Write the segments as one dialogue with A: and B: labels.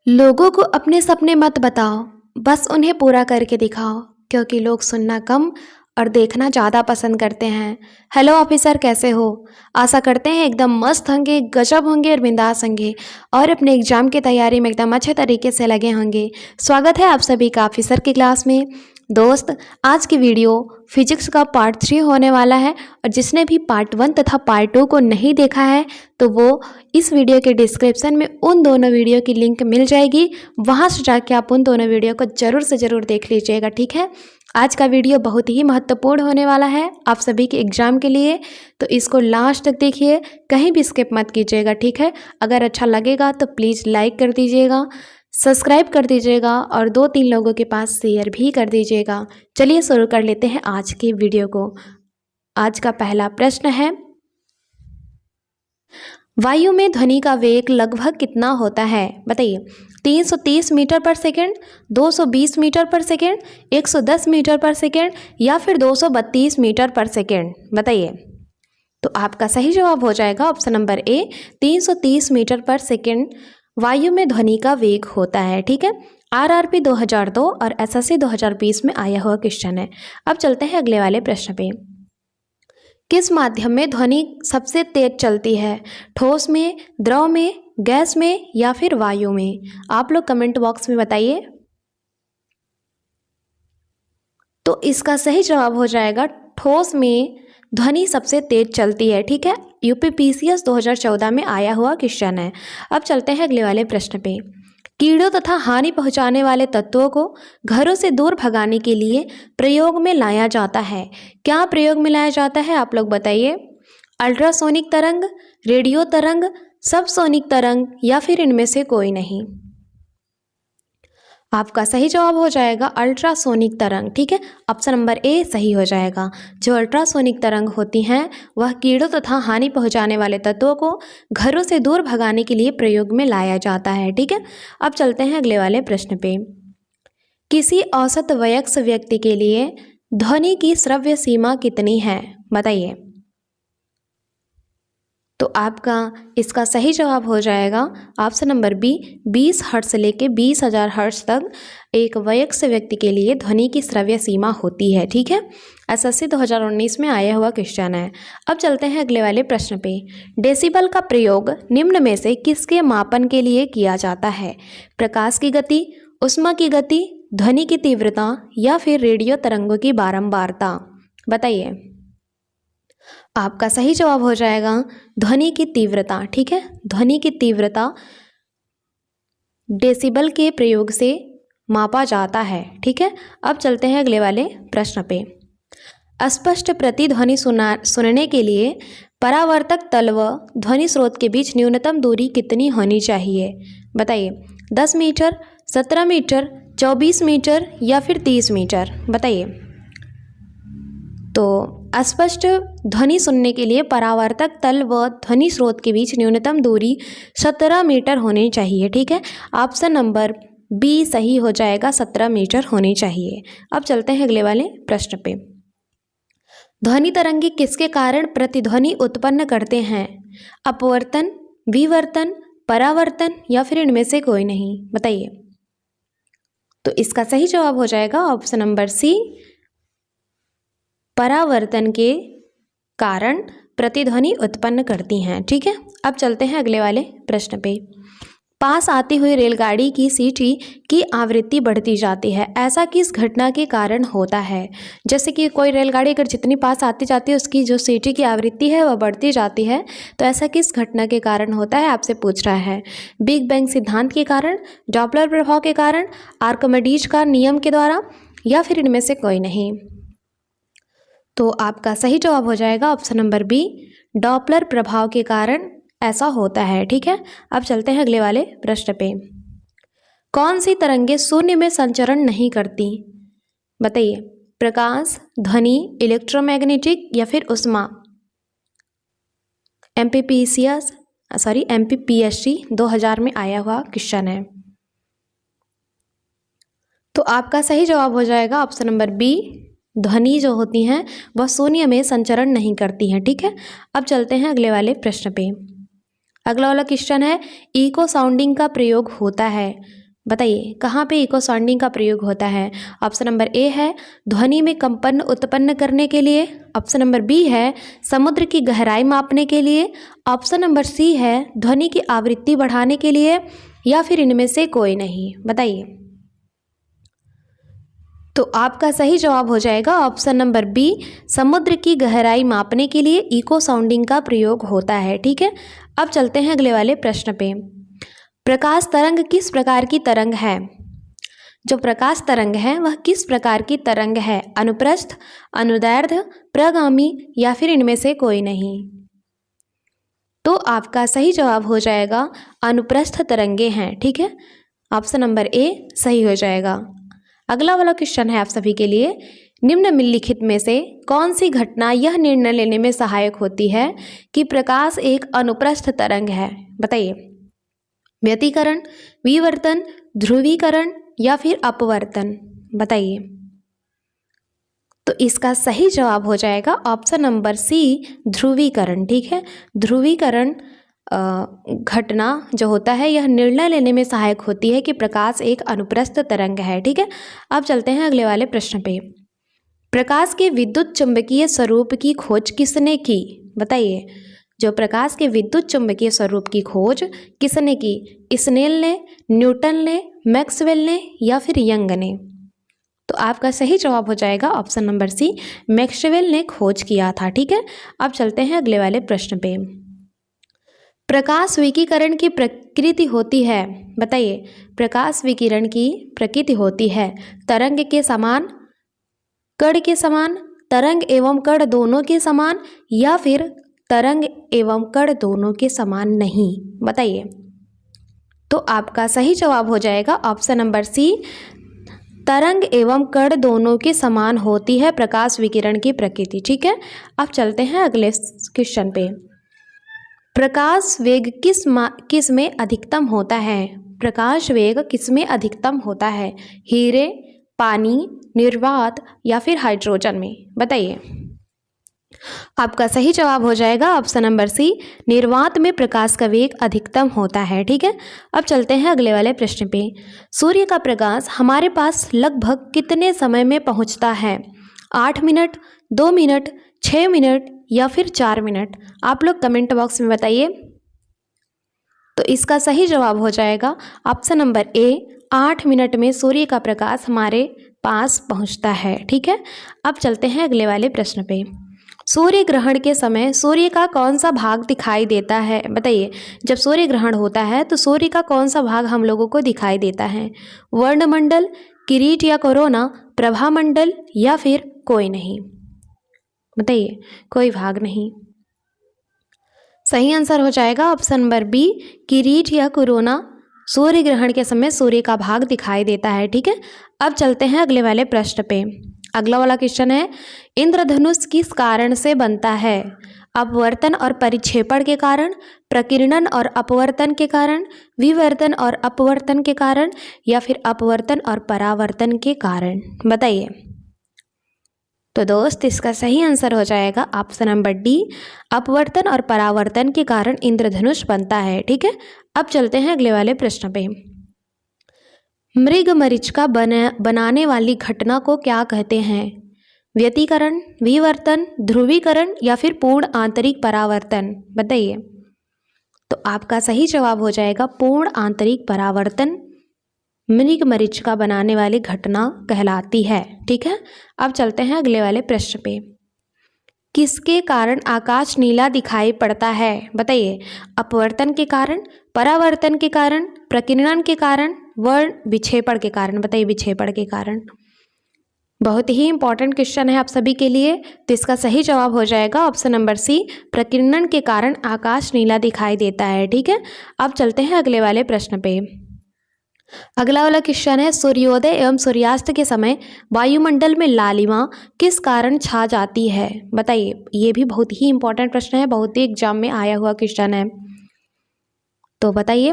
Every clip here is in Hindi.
A: लोगों को अपने सपने मत बताओ, बस उन्हें पूरा करके दिखाओ, क्योंकि लोग सुनना कम और देखना ज़्यादा पसंद करते हैं। हेलो ऑफिसर, कैसे हो? आशा करते हैं एकदम मस्त होंगे, गजब होंगे और बिंदास होंगे और अपने एग्ज़ाम की तैयारी में एकदम अच्छे तरीके से लगे होंगे। स्वागत है आप सभी का ऑफिसर की क्लास में। दोस्त, आज की वीडियो फिजिक्स का पार्ट 3 होने वाला है और जिसने भी पार्ट 1 तथा पार्ट 2 को नहीं देखा है तो वो इस वीडियो के डिस्क्रिप्शन में उन दोनों वीडियो की लिंक मिल जाएगी। वहाँ से जाके आप उन दोनों वीडियो को ज़रूर से ज़रूर देख लीजिएगा, ठीक है। आज का वीडियो बहुत ही महत्वपूर्ण होने वाला है आप सभी के एग्ज़ाम के लिए, तो इसको लास्ट तक देखिए, कहीं भी स्किप मत कीजिएगा, ठीक है। अगर अच्छा लगेगा तो प्लीज़ लाइक कर दीजिएगा, सब्सक्राइब कर दीजिएगा और 2-3 लोगों के पास शेयर भी कर दीजिएगा। चलिए शुरू कर लेते हैं आज की वीडियो को। आज का पहला प्रश्न है, वायु में ध्वनि का वेग लगभग कितना होता है? बताइए। 330 मीटर पर सेकेंड, 220 मीटर पर सेकेंड, 110 मीटर पर सेकेंड या फिर 232 मीटर पर सेकेंड? बताइए। तो आपका सही जवाब हो जाएगा ऑप्शन नंबर ए, 330 मीटर पर सेकेंड वायु में ध्वनि का वेग होता है, ठीक है। आरआरपी 2002 और एसएससी 2020 में आया हुआ क्वेश्चन है। अब चलते हैं अगले वाले प्रश्न पे। किस माध्यम में ध्वनि सबसे तेज चलती है? ठोस में, द्रव में, गैस में या फिर वायु में? आप लोग कमेंट बॉक्स में बताइए। तो इसका सही जवाब हो जाएगा ठोस में ध्वनि सबसे तेज चलती है, ठीक है। यूपीपीसीएस 2014 में आया हुआ क्वेश्चन है। अब चलते हैं अगले वाले प्रश्न पे। कीड़ों तथा हानि पहुंचाने वाले तत्वों को घरों से दूर भगाने के लिए प्रयोग में लाया जाता है। क्या प्रयोग में लाया जाता है? आप लोग बताइए। अल्ट्रासोनिक तरंग, रेडियो तरंग, सबसोनिक तरंग या फिर इनमें से कोई नहीं? आपका सही जवाब हो जाएगा अल्ट्रासोनिक तरंग, ठीक है। ऑप्शन नंबर ए सही हो जाएगा। जो अल्ट्रासोनिक तरंग होती हैं वह कीड़ों तथा हानि पहुंचाने वाले तत्वों को घरों से दूर भगाने के लिए प्रयोग में लाया जाता है, ठीक है। अब चलते हैं अगले वाले प्रश्न पे। किसी औसत वयस्क व्यक्ति के लिए ध्वनि की श्रव्य सीमा कितनी है? बताइए। तो आपका इसका सही जवाब हो जाएगा ऑप्शन नंबर बी, 20 हर्ट्ज से लेके 20,000 हर्ट्ज तक एक वयस्क व्यक्ति के लिए ध्वनि की श्रव्य सीमा होती है, ठीक है। एसएससी 2019 में आया हुआ क्वेश्चन है। अब चलते हैं अगले वाले प्रश्न पे। डेसिबल का प्रयोग निम्न में से किसके मापन के लिए किया जाता है? प्रकाश की गति, ऊष्मा की गति, ध्वनि की तीव्रता या फिर रेडियो तरंगों की बारंबारता? बताइए। आपका सही जवाब हो जाएगा ध्वनि की तीव्रता, ठीक है। ध्वनि की तीव्रता डेसिबल के प्रयोग से मापा जाता है, ठीक है। अब चलते हैं अगले वाले प्रश्न पे। स्पष्ट प्रतिध्वनि सुनने के लिए परावर्तक तल व ध्वनि स्रोत के बीच न्यूनतम दूरी कितनी होनी चाहिए? बताइए। 10 मीटर, 17 मीटर, 24 मीटर या फिर 30 मीटर? बताइए। तो अस्पष्ट ध्वनि सुनने के लिए परावर्तक तल व ध्वनि स्रोत के बीच न्यूनतम दूरी 17 मीटर होनी चाहिए, ठीक है। ऑप्शन नंबर बी सही हो जाएगा, 17 मीटर होनी चाहिए। अब चलते हैं अगले वाले प्रश्न पे। ध्वनि तरंगे किसके कारण प्रतिध्वनि उत्पन्न करते हैं? अपवर्तन, विवर्तन, परावर्तन या फिर इनमें से कोई नहीं? बताइए। तो इसका सही जवाब हो जाएगा ऑप्शन नंबर सी, परावर्तन के कारण प्रतिध्वनि उत्पन्न करती हैं, ठीक है। अब चलते हैं अगले वाले प्रश्न पे। पास आती हुई रेलगाड़ी की सीटी की आवृत्ति बढ़ती जाती है, ऐसा किस घटना के कारण होता है? जैसे कि कोई रेलगाड़ी अगर जितनी पास आती जाती है उसकी जो सीटी की आवृत्ति है वह बढ़ती जाती है, तो ऐसा किस घटना के कारण होता है आपसे पूछ रहा है। बिग बैंग सिद्धांत के कारण, डॉपलर प्रभाव के कारण, आर्किमिडीज का नियम के द्वारा या फिर इनमें से कोई नहीं? तो आपका सही जवाब हो जाएगा ऑप्शन नंबर बी, डॉपलर प्रभाव के कारण ऐसा होता है, ठीक है। अब चलते हैं अगले वाले प्रश्न पे। कौन सी तरंगे शून्य में संचरण नहीं करती? बताइए। प्रकाश, ध्वनि, इलेक्ट्रोमैग्नेटिक या फिर ऊष्मा? एमपीपीएससी 2000 में आया हुआ क्वेश्चन है। तो आपका सही जवाब हो जाएगा ऑप्शन नंबर बी, ध्वनि जो होती हैं वह शून्य में संचरण नहीं करती हैं, ठीक है। अब चलते हैं अगले वाले प्रश्न पे। अगला वाला क्वेश्चन है इको साउंडिंग का प्रयोग होता है, बताइए कहाँ पे इको साउंडिंग का प्रयोग होता है। ऑप्शन नंबर ए है ध्वनि में कंपन उत्पन्न करने के लिए, ऑप्शन नंबर बी है समुद्र की गहराई मापने के लिए, ऑप्शन नंबर सी है ध्वनि की आवृत्ति बढ़ाने के लिए, या फिर इनमें से कोई नहीं, बताइए। तो आपका सही जवाब हो जाएगा ऑप्शन नंबर बी, समुद्र की गहराई मापने के लिए इको साउंडिंग का प्रयोग होता है। ठीक है, अब चलते हैं अगले वाले प्रश्न पे। प्रकाश तरंग किस प्रकार की तरंग है? जो प्रकाश तरंग है वह किस प्रकार की तरंग है? अनुप्रस्थ, अनुदैर्ध्य, प्रगामी, या फिर इनमें से कोई नहीं। तो आपका सही जवाब हो जाएगा अनुप्रस्थ तरंगे हैं। ठीक है, ऑप्शन नंबर ए सही हो जाएगा। अगला वाला क्वेश्चन है आप सभी के लिए, निम्नलिखित में से कौन सी घटना यह निर्णय लेने में सहायक होती है कि प्रकाश एक अनुप्रस्थ तरंग है? बताइए। व्यतिकरण, विवर्तन, ध्रुवीकरण, या फिर अपवर्तन, बताइए। तो इसका सही जवाब हो जाएगा ऑप्शन नंबर सी, ध्रुवीकरण। ठीक है, ध्रुवीकरण घटना जो होता है यह निर्णय लेने में सहायक होती है कि प्रकाश एक अनुप्रस्थ तरंग है। ठीक है, अब चलते हैं अगले वाले प्रश्न पे। प्रकाश के विद्युत चुंबकीय स्वरूप की खोज किसने की? बताइए। जो प्रकाश के विद्युत चुंबकीय स्वरूप की खोज किसने की? स्नेल ने, न्यूटन ने, मैक्सवेल ने, या फिर यंग ने? तो आपका सही जवाब हो जाएगा ऑप्शन नंबर सी, मैक्सवेल ने खोज किया था। ठीक है, अब चलते हैं अगले वाले प्रश्न पे। प्रकाश विकिरण की प्रकृति होती है, बताइए। प्रकाश विकिरण की प्रकृति होती है तरंग के समान, कण के समान, तरंग एवं कण दोनों के समान, या फिर तरंग एवं कण दोनों के समान नहीं, बताइए। तो आपका सही जवाब हो जाएगा ऑप्शन नंबर सी, तरंग एवं कण दोनों के समान होती है प्रकाश विकिरण की प्रकृति। ठीक है, अब चलते हैं अगले क्वेश्चन पे। प्रकाश वेग किस में अधिकतम होता है? प्रकाश वेग किस में अधिकतम होता है? हीरे, पानी, निर्वात, या फिर हाइड्रोजन में, बताइए। आपका सही जवाब हो जाएगा ऑप्शन नंबर सी, निर्वात में प्रकाश का वेग अधिकतम होता है। ठीक है, अब चलते हैं अगले वाले प्रश्न पे। सूर्य का प्रकाश हमारे पास लगभग कितने समय में पहुंचता है? 8 मिनट, 2 मिनट, 6 मिनट, या फिर 4 मिनट? आप लोग कमेंट बॉक्स में बताइए। तो इसका सही जवाब हो जाएगा ऑप्शन नंबर ए, 8 मिनट में सूर्य का प्रकाश हमारे पास पहुंचता है। ठीक है, अब चलते हैं अगले वाले प्रश्न पे। सूर्य ग्रहण के समय सूर्य का कौन सा भाग दिखाई देता है? बताइए। जब सूर्य ग्रहण होता है तो सूर्य का कौन सा भाग हम लोगों को दिखाई देता है? वर्णमंडल, किरीट या कोरोना, प्रभामंडल, या फिर कोई नहीं, बताइए। कोई भाग नहीं। सही आंसर हो जाएगा ऑप्शन नंबर बी, किरीट या कोरोना सूर्य ग्रहण के समय सूर्य का भाग दिखाई देता है। ठीक है, अब चलते हैं अगले वाले प्रश्न पे। अगला वाला क्वेश्चन है, इंद्रधनुष किस कारण से बनता है? अपवर्तन और परिक्षेपण के कारण, प्रकीर्णन और अपवर्तन के कारण, विवर्तन और अपवर्तन के कारण, या फिर अपवर्तन और परावर्तन के कारण, बताइए। तो दोस्त इसका सही आंसर हो जाएगा ऑप्शन नंबर डी, अपवर्तन और परावर्तन के कारण इंद्रधनुष बनता है। ठीक है, अब चलते हैं अगले वाले प्रश्न पे। मृगमरीचिका बनाने वाली घटना को क्या कहते हैं? व्यतिकरण, विवर्तन, ध्रुवीकरण, या फिर पूर्ण आंतरिक परावर्तन, बताइए। तो आपका सही जवाब हो जाएगा पूर्ण आंतरिक परावर्तन मृगमरीचिका बनाने वाली घटना कहलाती है। ठीक है, अब चलते हैं अगले वाले प्रश्न पे। किसके कारण आकाश नीला दिखाई पड़ता है? बताइए। अपवर्तन के कारण, परावर्तन के कारण, प्रकीर्णन के कारण, वर्ण विक्षेपण के कारण, बताइए। विक्षेपण के कारण। बहुत ही इंपॉर्टेंट क्वेश्चन है आप सभी के लिए, तो इसका सही जवाब हो जाएगा ऑप्शन नंबर सी, प्रकीर्णन के कारण आकाश नीला दिखाई देता है। ठीक है, अब चलते हैं अगले वाले प्रश्न पे। अगला वाला क्वेश्चन है, सूर्योदय एवं सूर्यास्त के समय वायुमंडल में लालिमा किस कारण छा जाती है? बताइए। ये भी बहुत ही इंपॉर्टेंट प्रश्न है, बहुत ही एग्जाम में आया हुआ क्वेश्चन है। तो बताइए।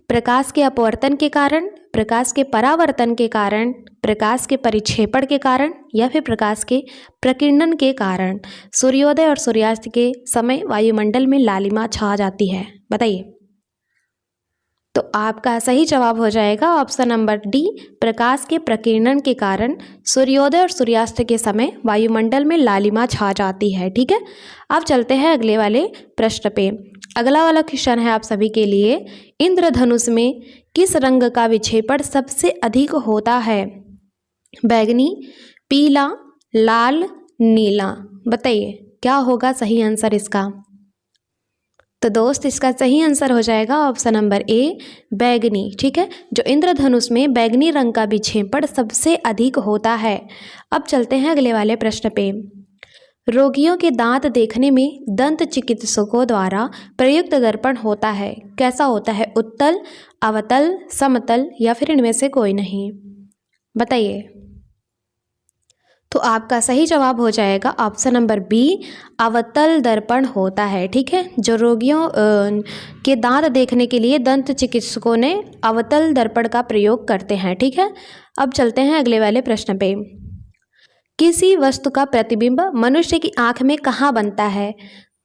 A: प्रकाश के अपवर्तन के कारण, प्रकाश के परावर्तन के कारण, प्रकाश के परिक्षेपण के कारण, या फिर प्रकाश के प्रकीर्णन के कारण सूर्योदय और सूर्यास्त के समय वायुमंडल में लालिमा छा जाती है, बताइए। तो आपका सही जवाब हो जाएगा ऑप्शन नंबर डी, प्रकाश के प्रकीर्णन के कारण सूर्योदय और सूर्यास्त के समय वायुमंडल में लालिमा छा जाती है। ठीक है, अब चलते हैं अगले वाले प्रश्न पे। अगला वाला क्वेश्चन है आप सभी के लिए, इंद्रधनुष में किस रंग का विक्षेपण सबसे अधिक होता है? बैगनी, पीला, लाल, नीला। बताइए क्या होगा सही आंसर इसका? तो दोस्त इसका सही आंसर हो जाएगा ऑप्शन नंबर ए, बैगनी। ठीक है, जो इंद्रधनुष में बैगनी रंग का विक्षेपण सबसे अधिक होता है। अब चलते हैं अगले वाले प्रश्न पे। रोगियों के दांत देखने में दंत चिकित्सकों द्वारा प्रयुक्त दर्पण होता है, कैसा होता है? उत्तल, अवतल, समतल या फिर इनमें से कोई नहीं? बताइए। तो आपका सही जवाब हो जाएगा ऑप्शन नंबर बी, अवतल दर्पण होता है। ठीक है, जो रोगियों के दांत देखने के लिए दंत चिकित्सकों ने अवतल दर्पण का प्रयोग करते हैं। ठीक है, अब चलते हैं अगले वाले प्रश्न पे। किसी वस्तु का प्रतिबिंब मनुष्य की आंख में कहाँ बनता है?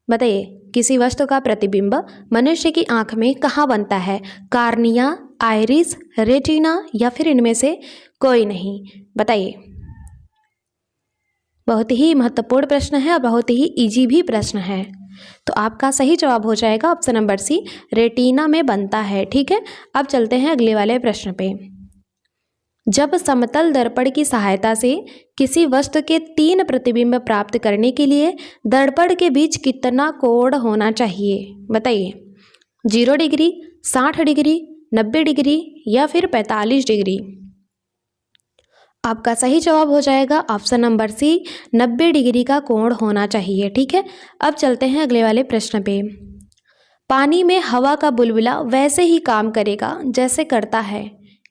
A: बताइए, किसी वस्तु का प्रतिबिंब मनुष्य की आंख में कहाँ बनता है? कार्निया, आइरिस, रेटिना या फिर इनमें से कोई नहीं? बताइए। बहुत ही महत्वपूर्ण प्रश्न है और बहुत ही इजी भी प्रश्न है। तो आपका सही जवाब हो जाएगा ऑप्शन नंबर सी, रेटिना में बनता है। ठीक है, अब चलते हैं अगले वाले प्रश्न पे। जब समतल दर्पण की सहायता से किसी वस्तु के 3 प्रतिबिंब प्राप्त करने के लिए दर्पण के बीच कितना कोण होना चाहिए? बताइए। 0 डिग्री, 60 डिग्री, 90 डिग्री या फिर 45 डिग्री? आपका सही जवाब हो जाएगा ऑप्शन नंबर सी, 90 डिग्री का कोण होना चाहिए। ठीक है, अब चलते हैं अगले वाले प्रश्न पे। पानी में हवा का बुलबुला वैसे ही काम करेगा जैसे करता है,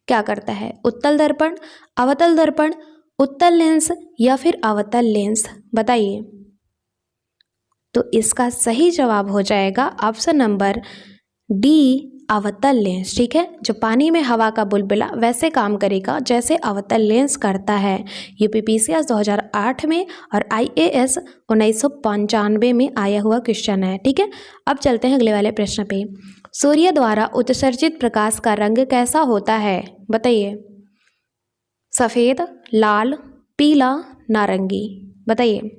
A: क्या करता है? उत्तल दर्पण, अवतल दर्पण, उत्तल लेंस या फिर अवतल लेंस? बताइए। तो इसका सही जवाब हो जाएगा ऑप्शन नंबर डी, अवतल लेंस। ठीक है, जो पानी में हवा का बुलबुला वैसे काम करेगा जैसे अवतल लेंस करता है। यूपीपीसीएस 2008 में और आईएएस 1995 में आया हुआ क्वेश्चन है। ठीक है, अब चलते हैं अगले वाले प्रश्न पे। सूर्य द्वारा उत्सर्जित प्रकाश का रंग कैसा होता है? बताइए। सफ़ेद, लाल, पीला, नारंगी? बताइए।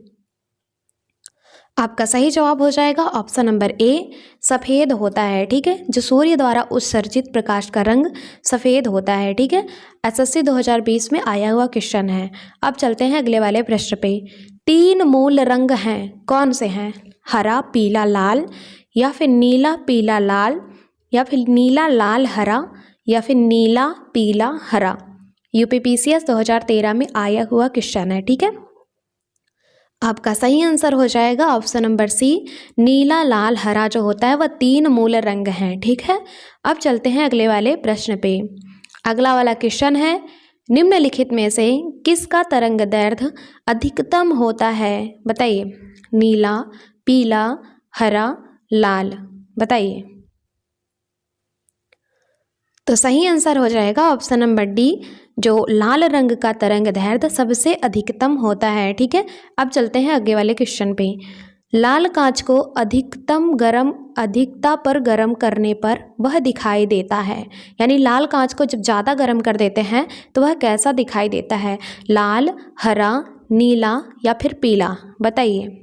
A: आपका सही जवाब हो जाएगा ऑप्शन नंबर ए, सफ़ेद होता है। ठीक है, जो सूर्य द्वारा उत्सर्जित प्रकाश का रंग सफ़ेद होता है। ठीक है, एसएससी 2020 में आया हुआ क्वेश्चन है। अब चलते हैं अगले वाले प्रश्न पे। 3 मूल रंग हैं, कौन से हैं? हरा, पीला, लाल या फिर नीला, पीला, लाल या फिर नीला, लाल, हरा या फिर नीला, पीला, हरा? यूपीपीसीएस 2013 में आया हुआ क्वेश्चन है। ठीक है, आपका सही आंसर हो जाएगा ऑप्शन नंबर सी, नीला, लाल, हरा जो होता है वह 3 मूल रंग हैं। ठीक है, अब चलते हैं अगले वाले प्रश्न पे। अगला वाला क्वेश्चन है, निम्नलिखित में से किसका तरंग दैर्ध्य अधिकतम होता है? बताइए। नीला, पीला, हरा, लाल? बताइए। तो सही आंसर हो जाएगा ऑप्शन नंबर डी, जो लाल रंग का तरंग दैर्ध्य सबसे अधिकतम होता है। ठीक है, अब चलते हैं आगे वाले क्वेश्चन पे। लाल कांच को अधिकता पर गर्म करने पर वह दिखाई देता है, यानी लाल कांच को जब ज़्यादा गर्म कर देते हैं तो वह कैसा दिखाई देता है? लाल, हरा, नीला या फिर पीला? बताइए।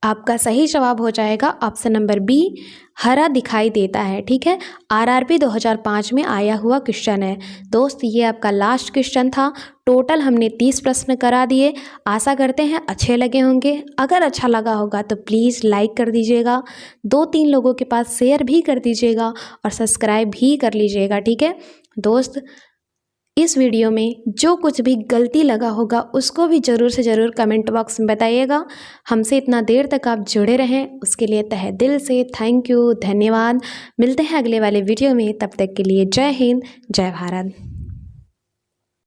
A: आपका सही जवाब हो जाएगा ऑप्शन नंबर बी, हरा दिखाई देता है। ठीक है, आरआरबी 2005 में आया हुआ क्वेश्चन है। दोस्त ये आपका लास्ट क्वेश्चन था। टोटल हमने 30 प्रश्न करा दिए। आशा करते हैं अच्छे लगे होंगे। अगर अच्छा लगा होगा तो प्लीज़ लाइक कर दीजिएगा, 2-3 लोगों के पास शेयर भी कर दीजिएगा और सब्सक्राइब भी कर लीजिएगा। ठीक है दोस्त, इस वीडियो में जो कुछ भी गलती लगा होगा उसको भी ज़रूर से ज़रूर कमेंट बॉक्स में बताइएगा। हमसे इतना देर तक आप जुड़े रहें उसके लिए तहे दिल से थैंक यू, धन्यवाद। मिलते हैं अगले वाले वीडियो में, तब तक के लिए जय हिंद, जय भारत।